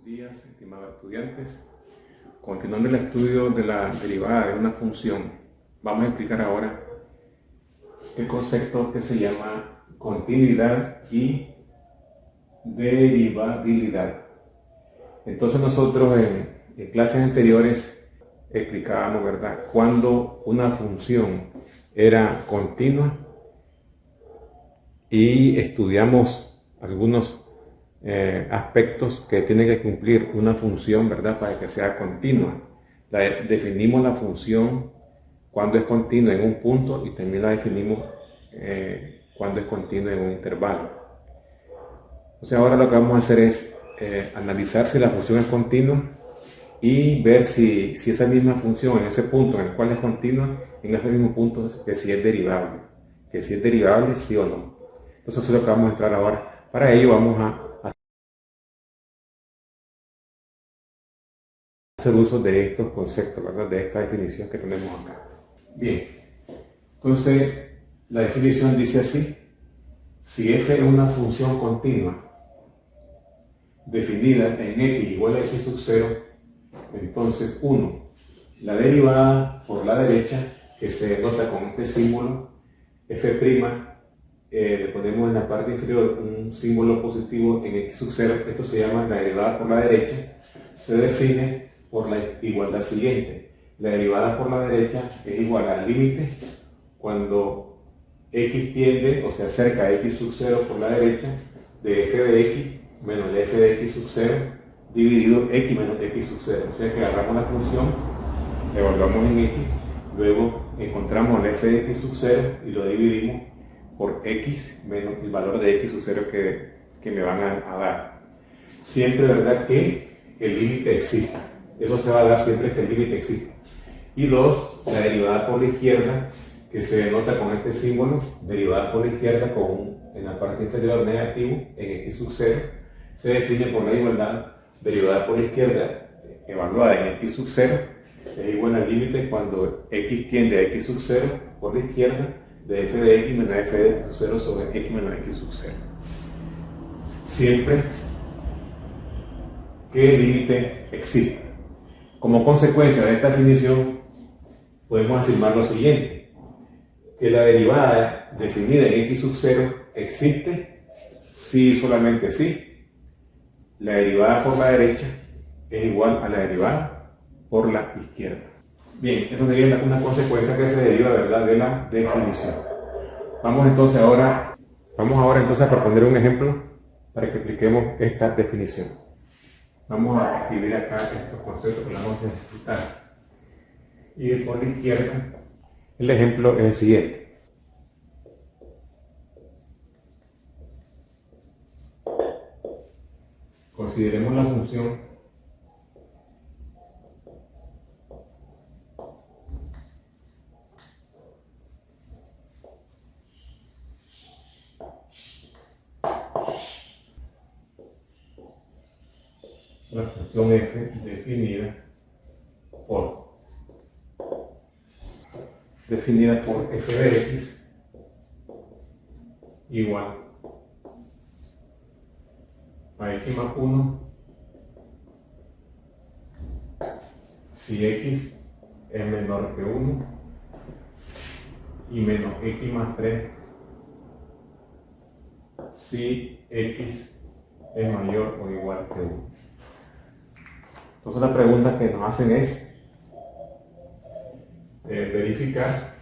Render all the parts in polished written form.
días, estimados estudiantes. Continuando el estudio de la derivada de una función, vamos a explicar ahora el concepto que se llama continuidad y derivabilidad. Entonces nosotros en clases anteriores explicábamos, ¿verdad?, cuando una función era continua y estudiamos algunos aspectos que tiene que cumplir una función, ¿verdad?, para que sea continua. Definimos la función cuando es continua en un punto y también la definimos cuando es continua en un intervalo. Entonces ahora lo que vamos a hacer es analizar si la función es continua y ver si esa misma función en ese punto en el cual es continua, en ese mismo punto, que si es derivable, sí o no. Entonces eso es lo que vamos a entrar ahora. Para ello vamos a hacer uso de estos conceptos, ¿verdad?, de esta definición que tenemos acá. Bien, entonces la definición dice así: si f es una función continua definida en x igual a x sub 0, entonces 1. La derivada por la derecha, que se denota con este símbolo f', le ponemos en la parte inferior un símbolo positivo en x sub 0, esto se llama la derivada por la derecha, se define por la igualdad siguiente. La derivada por la derecha es igual al límite cuando x tiende o se acerca a x sub 0 por la derecha de f de x menos la f de x sub 0 dividido x menos x sub 0. O sea que agarramos la función, la evaluamos en x, luego encontramos la f de x sub 0 y lo dividimos por x menos el valor de x sub 0 que me van a dar. Siempre, ¿verdad?, que el límite exista. Eso se va a dar siempre que el límite exista. Y 2, la derivada por la izquierda, que se denota con este símbolo, derivada por la izquierda con en la parte inferior negativo en x sub 0, se define por la igualdad derivada por la izquierda evaluada en x sub 0 es igual al límite cuando x tiende a x sub 0 por la izquierda de f de x menos f de x sub 0 sobre x menos x sub 0. Siempre que el límite exista. Como consecuencia de esta definición, podemos afirmar lo siguiente: que la derivada definida en x sub 0 existe si y solamente si la derivada por la derecha es igual a la derivada por la izquierda. Bien, esa sería una consecuencia que se deriva, ¿verdad?, de la definición. Vamos ahora entonces a proponer un ejemplo para que expliquemos esta definición. Vamos a escribir acá estos conceptos que vamos a necesitar. Y por la izquierda, el ejemplo es el siguiente. Consideremos la función f definida por f de x igual a x más 1 si x es menor que 1 y menos x más 3 si x es mayor o igual que 1. Entonces la pregunta que nos hacen es verificar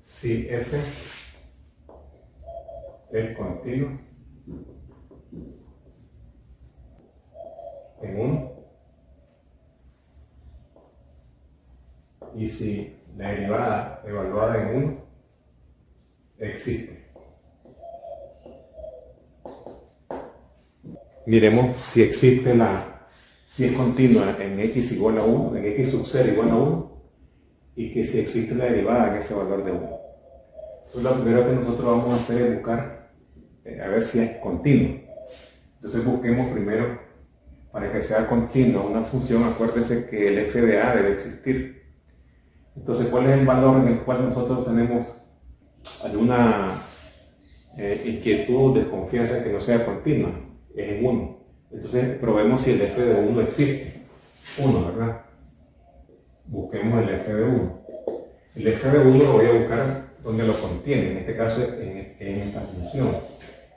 si f es continuo en 1 y si la derivada evaluada en 1 existe. Miremos si existe si es continua en x igual a 1, en x sub 0 igual a 1, y que si existe la derivada en ese valor de 1. Entonces lo primero que nosotros vamos a hacer es buscar a ver si es continuo. Entonces busquemos primero, para que sea continua una función, acuérdese que el f de a debe existir. Entonces, ¿cuál es el valor en el cual nosotros tenemos alguna inquietud, desconfianza que no sea continua? Es en 1. Entonces, probemos si el f de 1 existe. 1, ¿verdad? Busquemos el f de 1. El f de 1 lo voy a buscar donde lo contiene, en este caso en esta función.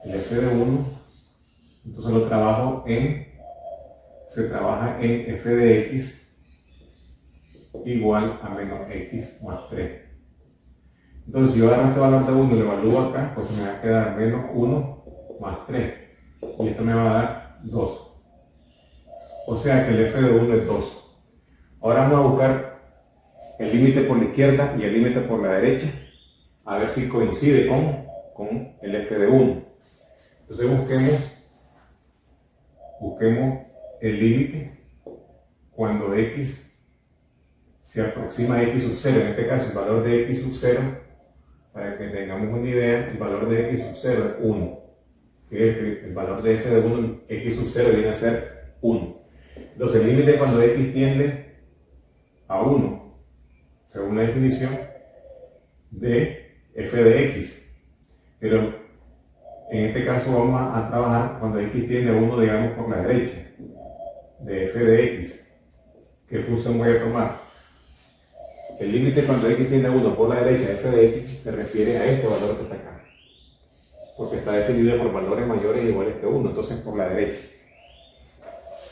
El f de 1, entonces lo trabajo se trabaja en f de x igual a menos x más 3. Entonces, si yo agarro este valor de 1 y lo evalúo acá, pues me va a quedar menos 1 más 3. Y esto me va a dar 2. O sea que el f de 1 es 2. Ahora vamos a buscar el límite por la izquierda y el límite por la derecha, a ver si coincide con el f de 1. Entonces busquemos el límite cuando x se aproxima a x sub 0, en este caso el valor de x sub 0, para que tengamos una idea, el valor de x sub 0 es 1. El valor de f de 1, x sub 0 viene a ser 1. Entonces el límite cuando x tiende a 1, según la definición, de f de x. Pero en este caso vamos a trabajar cuando x tiende a 1, digamos, por la derecha, de f de x. ¿Qué función voy a tomar? El límite cuando x tiende a 1 por la derecha de f de x se refiere a este valor que está acá, porque está definido por valores mayores o iguales que 1, entonces por la derecha.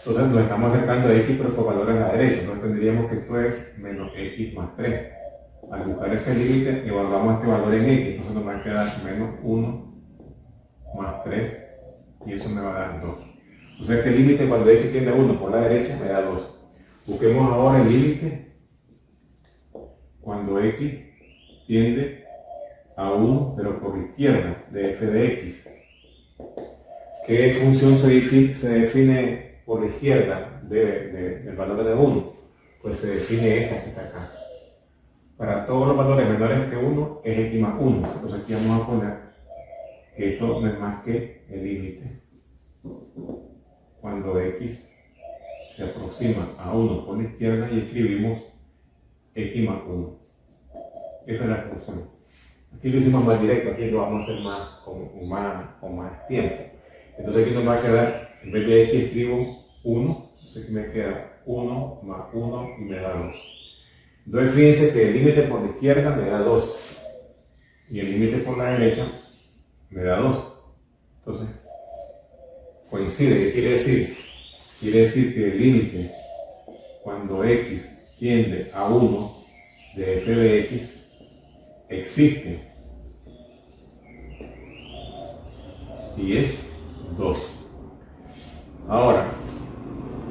Entonces nos estamos acercando a x pero por valores a la derecha, entonces tendríamos que esto es menos x más 3. Al buscar ese límite evaluamos este valor en x, entonces nos va a quedar menos 1 más 3 y eso me va a dar 2. O sea que el límite cuando x tiende a 1 por la derecha me da 2. Busquemos ahora el límite cuando x tiende a 1 pero por la izquierda de f de x. ¿Qué función se define por la izquierda del valor de 1? Pues se define esta que está acá. Para todos los valores menores que 1 es x más 1. Entonces aquí vamos a poner que esto no es más que el límite cuando x se aproxima a 1 por la izquierda y escribimos x más 1. Esa es la función. Aquí lo hicimos más directo, aquí lo vamos a hacer con más tiempo. Entonces aquí nos va a quedar, en vez de x escribo 1, entonces aquí me queda 1 más 1 y me da 2. Entonces fíjense que el límite por la izquierda me da 2 y el límite por la derecha me da 2. Entonces coincide. ¿Qué quiere decir? Quiere decir que el límite cuando x tiende a 1 de f de x existe y es 2. Ahora,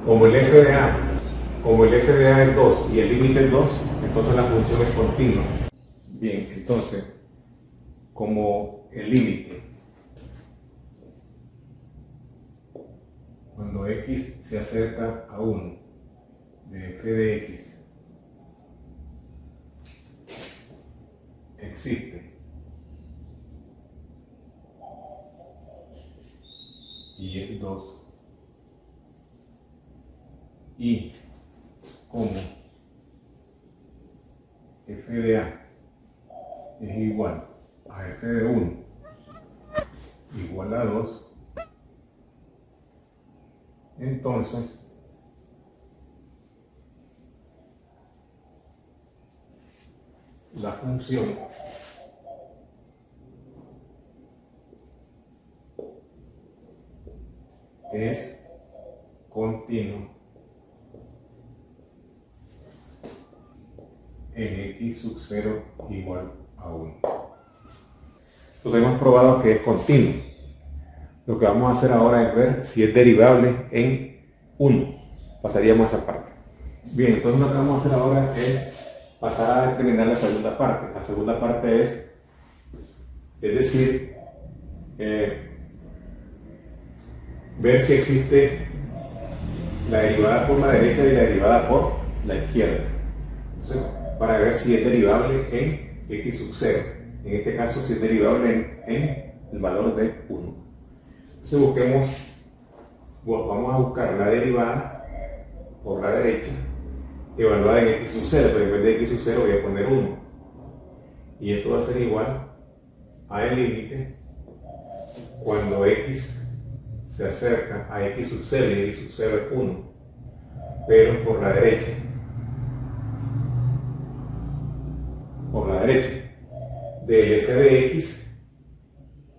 como el f de a es 2 y el límite es 2, entonces la función es continua. Bien, entonces, como el límite cuando x se acerca a 1 de f de x existe y es 2, y como f de a es igual a f de 1 igual a 2, entonces la función es continua en x sub 0 igual a 1. Entonces hemos probado que es continuo. Lo que vamos a hacer ahora es ver si es derivable en 1. Pasaríamos a esa parte. Bien, entonces lo que vamos a hacer ahora es pasar a determinar la segunda parte. La segunda parte es decir, ver si existe la derivada por la derecha y la derivada por la izquierda. Entonces, para ver si es derivable en x sub 0. En este caso, si es derivable en el valor de 1. Entonces vamos a buscar la derivada por la derecha evaluada en x sub 0, pero en vez de x sub 0 voy a poner 1. Y esto va a ser igual a el límite cuando x se acerca a x sub 0 y x sub 0 es 1, pero por la derecha. Por la derecha. Del f de x,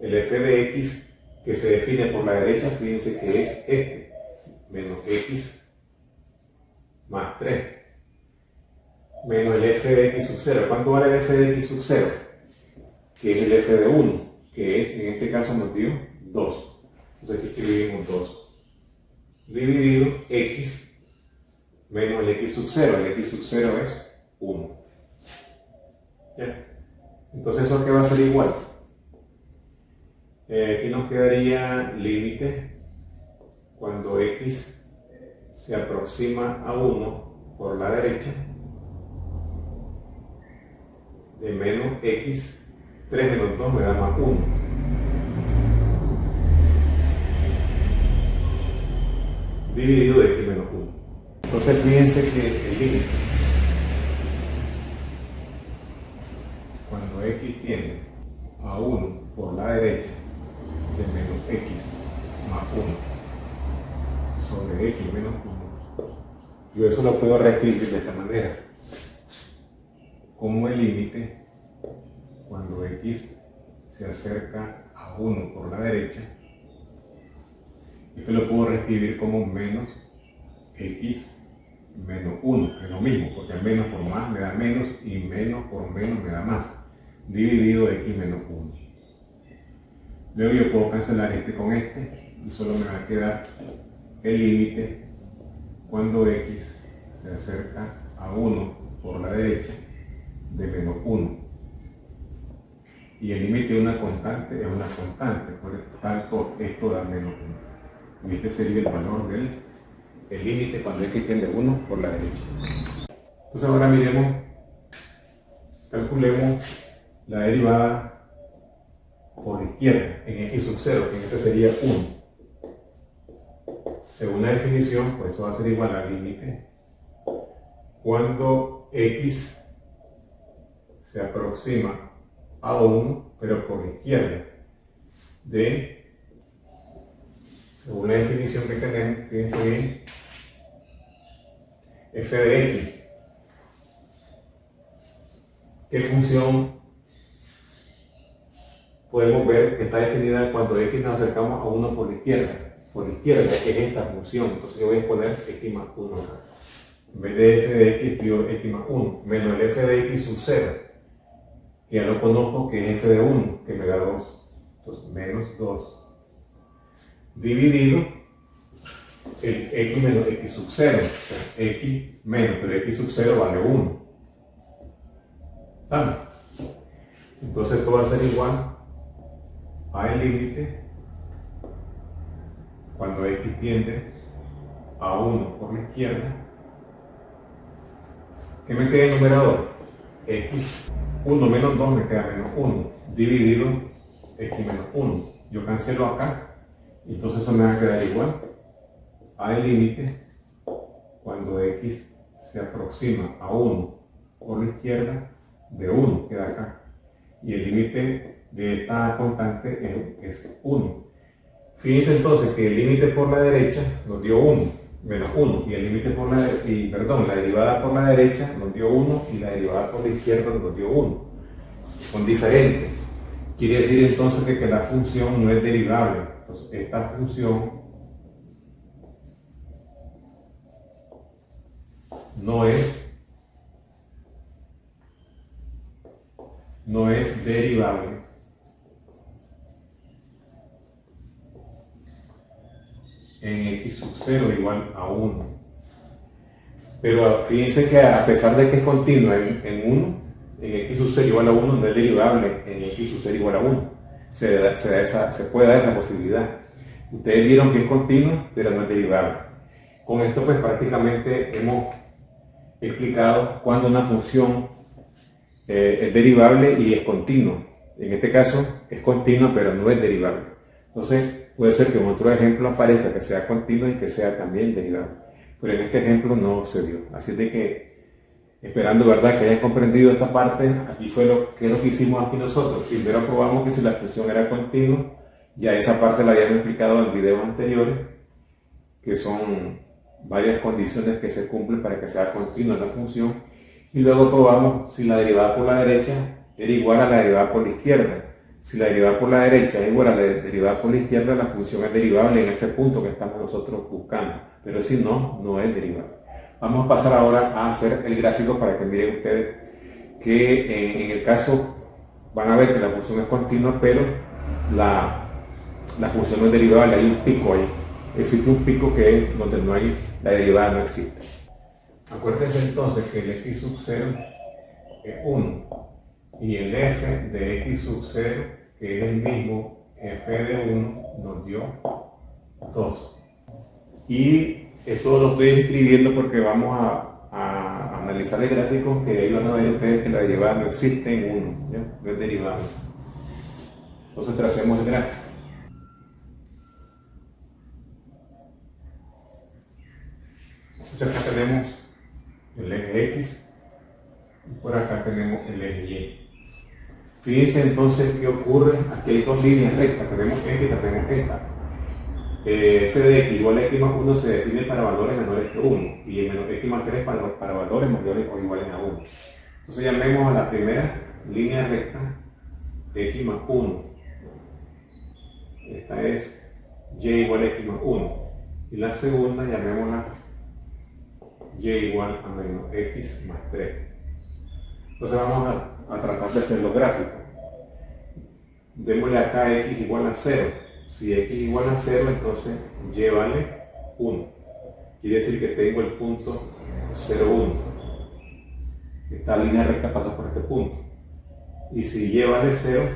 el f de x que se define por la derecha, fíjense que es este, menos x más 3, menos el f de x sub 0. ¿Cuánto vale el f de x sub 0? Que es el f de 1, que es, en este caso nos dio 2. Entonces aquí escribimos 2 dividido x menos el x sub 0. El x sub 0 es 1. ¿Ya? Entonces eso que va a ser igual. Aquí nos quedaría límite cuando x se aproxima a 1 por la derecha de menos x, 3 menos 2 me da más 1. Dividido de x menos 1. Entonces fíjense que el límite cuando x tiende a 1 por la derecha de menos x más 1 sobre x menos 1, yo eso lo puedo reescribir de esta manera, como el límite cuando x se acerca a 1 por la derecha. Esto lo puedo reescribir como menos x menos 1, es lo mismo, porque menos por más me da menos y menos por menos me da más, dividido x menos 1. Luego yo puedo cancelar este con este y solo me va a quedar el límite cuando x se acerca a 1 por la derecha de menos 1. Y el límite de una constante es una constante, por lo tanto esto da menos 1. Y este sería el valor del límite cuando x tiende a 1 por la derecha. Entonces ahora miremos, calculemos la derivada por la izquierda en x sub 0, que en este sería 1. Según la definición, pues eso va a ser igual al límite cuando x se aproxima a 1, pero por la izquierda, de, según la definición que tenemos, fíjense bien, f de x. ¿Qué función podemos ver que está definida cuando x nos acercamos a 1 por la izquierda? Por la izquierda, que es esta función. Entonces yo voy a poner x más 1 acá. En vez de f de x, escribo x más 1, menos el f de x sub 0, que ya lo conozco, que es f de 1, que me da 2. Entonces, menos 2. Dividido el x menos x sub 0. O sea, x menos, pero x sub 0 vale 1. ¿Estamos? Entonces esto va a ser igual a el límite cuando x tiende a 1 por la izquierda. ¿Qué me queda en el numerador? X, 1 menos 2 me queda menos 1, dividido x menos 1. Yo cancelo acá, y entonces eso me va a quedar igual a el límite cuando x se aproxima a 1 por la izquierda de 1, queda acá. Y el límite de esta constante es 1. Fíjense entonces que el límite por la derecha nos dio 1, menos 1, y el límite por la derivada por la derecha nos dio 1 y la derivada por la izquierda nos dio 1. Son diferentes. Quiere decir entonces que la función no es derivable. Entonces esta función no es derivable en x sub 0 igual a 1. Pero fíjense que a pesar de que es continua en 1, en x sub 0 igual a 1 no es derivable en x sub 0 igual a 1. Se puede dar esa posibilidad. Ustedes vieron que es continua, pero no es derivable. Con esto pues prácticamente hemos explicado cuando una función es derivable y es continua. En este caso es continua pero no es derivable. Entonces puede ser que en otro ejemplo aparezca que sea continua y que sea también derivable. pero en este ejemplo no se dio. Así de que, esperando, ¿verdad?, que hayan comprendido esta parte, aquí fue lo que hicimos aquí nosotros. Primero probamos que si la función era continua, ya esa parte la habíamos explicado en videos anteriores, que son varias condiciones que se cumplen para que sea continua la función, y luego probamos si la derivada por la derecha era igual a la derivada por la izquierda. Si la derivada por la derecha es igual a la derivada por la izquierda, la función es derivable en este punto que estamos nosotros buscando, pero si no, no es derivable. Vamos a pasar ahora a hacer el gráfico para que miren ustedes que en el caso van a ver que la función es continua, pero la función no es derivable, hay un pico ahí. Existe un pico que es donde no hay, la derivada no existe. Acuérdense entonces que el x sub 0 es 1 y el f de x sub 0, que es el mismo f de 1, nos dio 2. Y eso lo estoy escribiendo porque vamos a analizar el gráfico, que ahí van a ver ustedes que la derivada no existe en 1, ¿ya? No es derivada. Entonces tracemos el gráfico. Entonces acá tenemos el eje X y por acá tenemos el eje Y. Fíjense entonces qué ocurre. Aquí hay dos líneas rectas, tenemos esta y tenemos esta. F de x igual a x más 1 se define para valores menores que 1 y el menos x más 3 para valores mayores o iguales a 1. Entonces llamemos a la primera línea recta x más 1. Esta es y igual a x más 1. Y la segunda llamémosla y igual a menos x más 3. Entonces vamos a tratar de hacer los gráficos. Démosle acá x igual a 0. Si x igual a 0, entonces y vale 1. Quiere decir que tengo el punto 0, 1. Esta línea recta pasa por este punto. Y si y vale 0,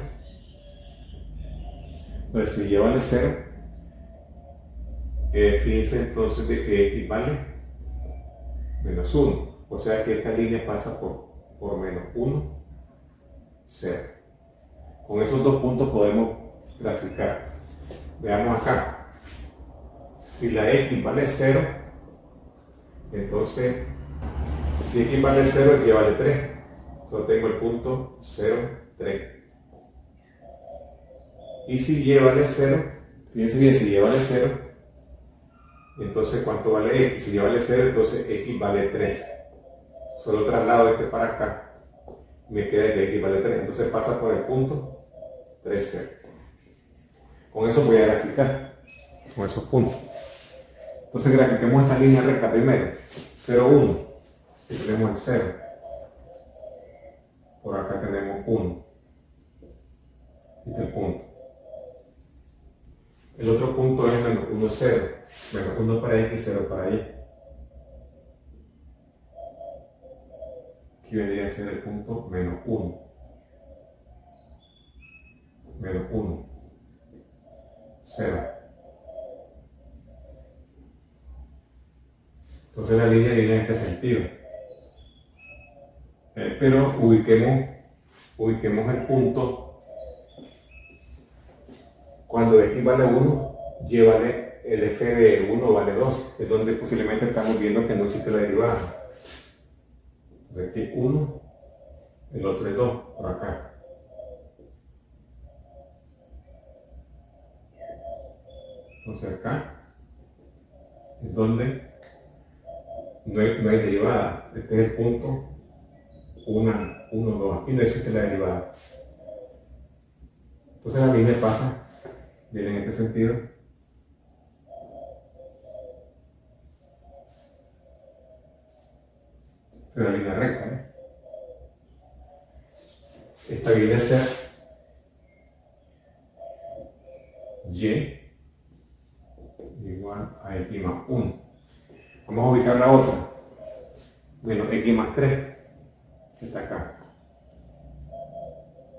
pues si y vale 0, fíjense entonces de que x vale menos 1. O sea que esta línea pasa por menos 1, 0. Con esos dos puntos podemos graficar. Veamos acá. Si la x vale 0, entonces si x vale 0, y vale 3. Entonces tengo el punto 0, 3. Y si y vale 0, fíjense bien, si y vale 0, entonces ¿cuánto vale x? Si y vale 0, entonces x vale 3. Solo traslado este para acá. Me queda que x vale 3. Entonces pasa por el punto 3, 0. Con eso voy a graficar, con esos puntos. Entonces grafiquemos esta línea recta primero. 0, 1. Aquí tenemos el 0. Por acá tenemos 1. Este es el punto. El otro punto es menos 1, 0. Menos 1 para x, 0 para y. Aquí vendría a ser el punto menos 1. Menos 1. 0. Entonces la línea viene en este sentido. Pero ubiquemos el punto cuando x vale 1, y vale el f de 1 vale 2, es donde posiblemente estamos viendo que no existe la derivada. Entonces aquí 1, el otro es 2, por acá. Entonces acá es donde no hay derivada. Este es el punto 1, 2. Aquí no existe la derivada. Entonces la línea pasa, viene en este sentido. Es una línea recta. Esta viene a ser y igual a x más 1. Vamos a ubicar la otra. Bueno, x más 3, que está acá.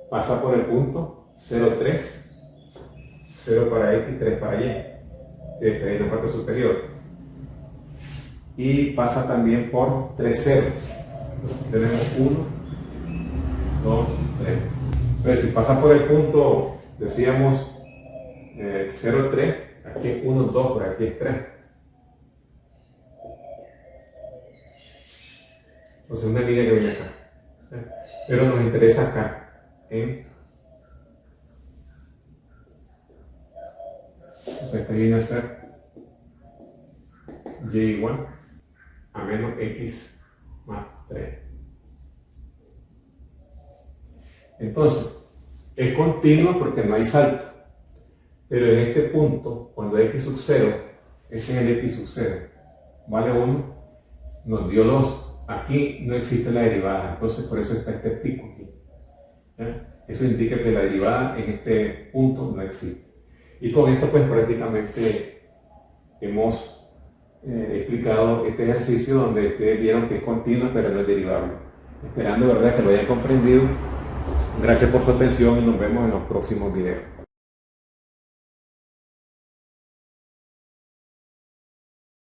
Pasa por el punto 0, 3. 0 para x, 3 para y. Que está ahí en la parte superior. Y pasa también por 3 ceros. Tenemos 1, 2, 3. Entonces, si pasa por el punto, decíamos 0, 3. Aquí es 1, 2, por aquí es 3. Entonces una línea que viene acá. Pero nos interesa acá. Entonces esta viene a ser y igual a menos x más 3. Entonces, es continua porque no hay salto. Pero en este punto, cuando x sub 0, ese es el x sub 0, vale 1, nos dio 2. Aquí no existe la derivada, entonces por eso está este pico aquí. ¿Ya? Eso indica que la derivada en este punto no existe. Y con esto pues prácticamente hemos explicado este ejercicio donde ustedes vieron que es continua pero no es derivable. Esperando, ¿verdad?, que lo hayan comprendido. Gracias por su atención y nos vemos en los próximos videos.